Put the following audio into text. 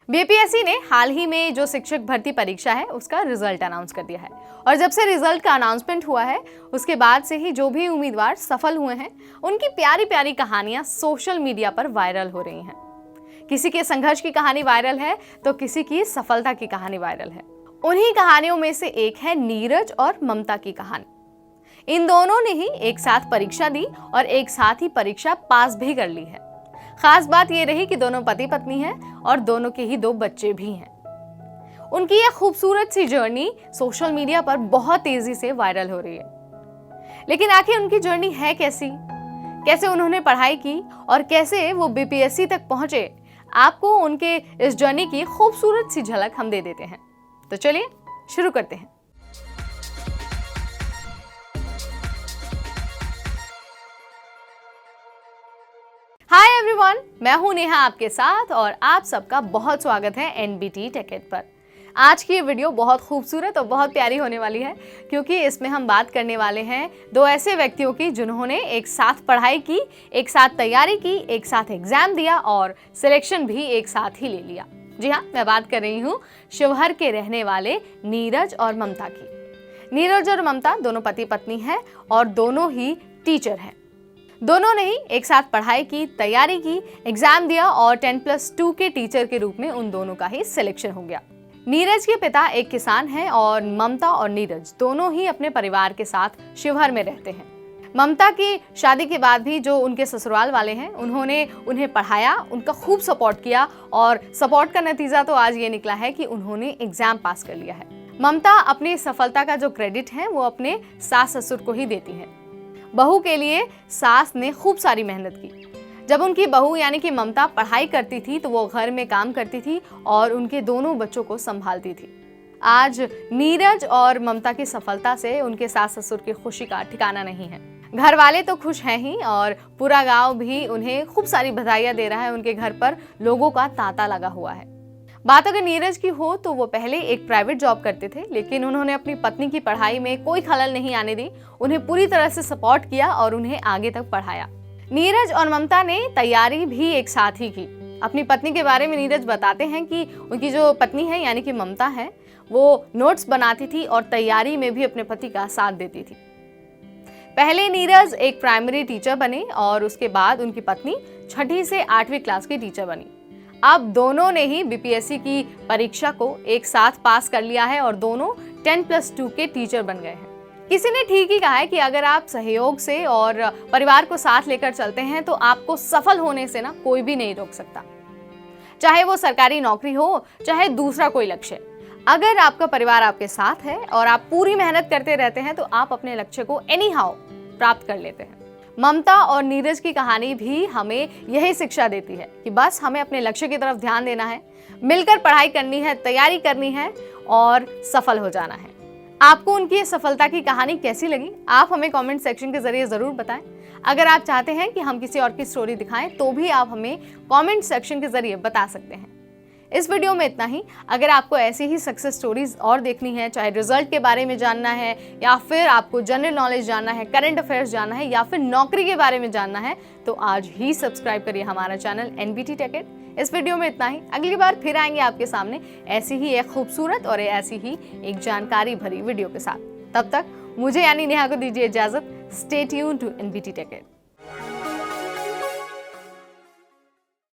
BPSC ने हाल ही में जो शिक्षक भर्ती परीक्षा है उसका रिजल्ट अनाउंस कर दिया है और जब से रिजल्ट का अनाउंसमेंट हुआ है उसके बाद से ही जो भी उम्मीदवार सफल हुए हैं उनकी प्यारी प्यारी कहानियां सोशल मीडिया पर वायरल हो रही हैं। किसी के संघर्ष की कहानी वायरल है तो किसी की सफलता की कहानी वायरल है। उन्हीं कहानियों में से एक है नीरज और ममता की कहानी। इन दोनों ने ही एक साथ परीक्षा दी और एक साथ ही परीक्षा पास भी कर ली है। खास बात यह रही कि दोनों पति पत्नी हैं और दोनों के ही 2 बच्चे भी हैं। उनकी यह खूबसूरत सी जर्नी सोशल मीडिया पर बहुत तेजी से वायरल हो रही है। लेकिन आखिर उनकी जर्नी है कैसी, कैसे उन्होंने पढ़ाई की और कैसे वो बीपीएससी तक पहुंचे, आपको उनके इस जर्नी की खूबसूरत सी झलक हम दे देते हैं। तो चलिए शुरू करते हैं। हाय एवरीवन, मैं हूं नेहा आपके साथ और आप सबका बहुत स्वागत है एनबीटी टेकेड पर। आज की ये वीडियो बहुत खूबसूरत और बहुत प्यारी होने वाली है क्योंकि इसमें हम बात करने वाले हैं 2 ऐसे व्यक्तियों की जिन्होंने एक साथ पढ़ाई की, एक साथ तैयारी की, एक साथ एग्जाम दिया और सिलेक्शन भी एक साथ ही ले लिया। जी हाँ, मैं बात कर रही हूँ शिवहर के रहने वाले नीरज और ममता की। नीरज और ममता दोनों पति पत्नी हैं और दोनों ही टीचर हैं। दोनों ने ही एक साथ पढ़ाई की, तैयारी की, एग्जाम दिया और 10+2 के टीचर के रूप में उन दोनों का ही सिलेक्शन हो गया। नीरज के पिता एक किसान हैं और ममता और नीरज दोनों ही अपने परिवार के साथ शिवहर में रहते हैं। ममता की शादी के बाद भी जो उनके ससुराल वाले हैं उन्होंने उन्हें पढ़ाया, उनका खूब सपोर्ट किया और सपोर्ट का नतीजा तो आज ये निकला है कि उन्होंने एग्जाम पास कर लिया है। ममता अपनी सफलता का जो क्रेडिट है वो अपने सास ससुर को ही देती है। बहू के लिए सास ने खूब सारी मेहनत की। जब उनकी बहू यानी कि ममता पढ़ाई करती थी तो वो घर में काम करती थी और उनके दोनों बच्चों को संभालती थी। आज नीरज और ममता की सफलता से उनके सास ससुर की खुशी का ठिकाना नहीं है। घर वाले तो खुश हैं ही और पूरा गांव भी उन्हें खूब सारी बधाइयां दे रहा है। उनके घर पर लोगों का तांता लगा हुआ है। बात अगर नीरज की हो तो वो पहले एक प्राइवेट जॉब करते थे, लेकिन उन्होंने अपनी पत्नी की पढ़ाई में कोई खलल नहीं आने दी, उन्हें पूरी तरह से सपोर्ट किया और उन्हें आगे तक पढ़ाया। नीरज और ममता ने तैयारी भी एक साथ ही की। अपनी पत्नी के बारे में नीरज बताते हैं कि उनकी जो पत्नी है यानी कि ममता है वो नोट्स बनाती थी और तैयारी में भी अपने पति का साथ देती थी। पहले नीरज एक प्राइमरी टीचर बने और उसके बाद उनकी पत्नी 6ठी से 8वीं क्लास की टीचर बनी। अब दोनों ने ही बीपीएससी की परीक्षा को एक साथ पास कर लिया है और दोनों 10+2 के टीचर बन गए हैं। किसी ने ठीक ही कहा है कि अगर आप सहयोग से और परिवार को साथ लेकर चलते हैं तो आपको सफल होने से ना कोई भी नहीं रोक सकता। चाहे वो सरकारी नौकरी हो, चाहे दूसरा कोई लक्ष्य। अगर आपका परिवार आपके साथ है और आप पूरी मेहनत करते रहते हैं तो आप अपने लक्ष्य को एनी हाउ प्राप्त कर लेते हैं। ममता और नीरज की कहानी भी हमें यही शिक्षा देती है कि बस हमें अपने लक्ष्य की तरफ ध्यान देना है, मिलकर पढ़ाई करनी है, तैयारी करनी है और सफल हो जाना है। आपको उनकी सफलता की कहानी कैसी लगी, आप हमें कमेंट सेक्शन के जरिए जरूर बताएं। अगर आप चाहते हैं कि हम किसी और की स्टोरी दिखाएं तो भी आप हमें कमेंट सेक्शन के जरिए बता सकते हैं। इस वीडियो में इतना ही। अगर आपको ऐसी ही सक्सेस स्टोरीज और देखनी है, चाहे रिजल्ट के बारे में जानना है या फिर आपको जनरल नॉलेज जानना है, करंट अफेयर्स जानना है या फिर नौकरी के बारे में जानना है तो आज ही सब्सक्राइब करिए हमारा चैनल एनबीटी टेकेड। इस वीडियो में इतना ही। अगली बार फिर आएंगे आपके सामने ऐसी ही एक खूबसूरत और ऐसी ही एक जानकारी भरी वीडियो के साथ। तब तक मुझे यानी नेहा को दीजिए इजाजत। Stay tuned to NBT टेकेड।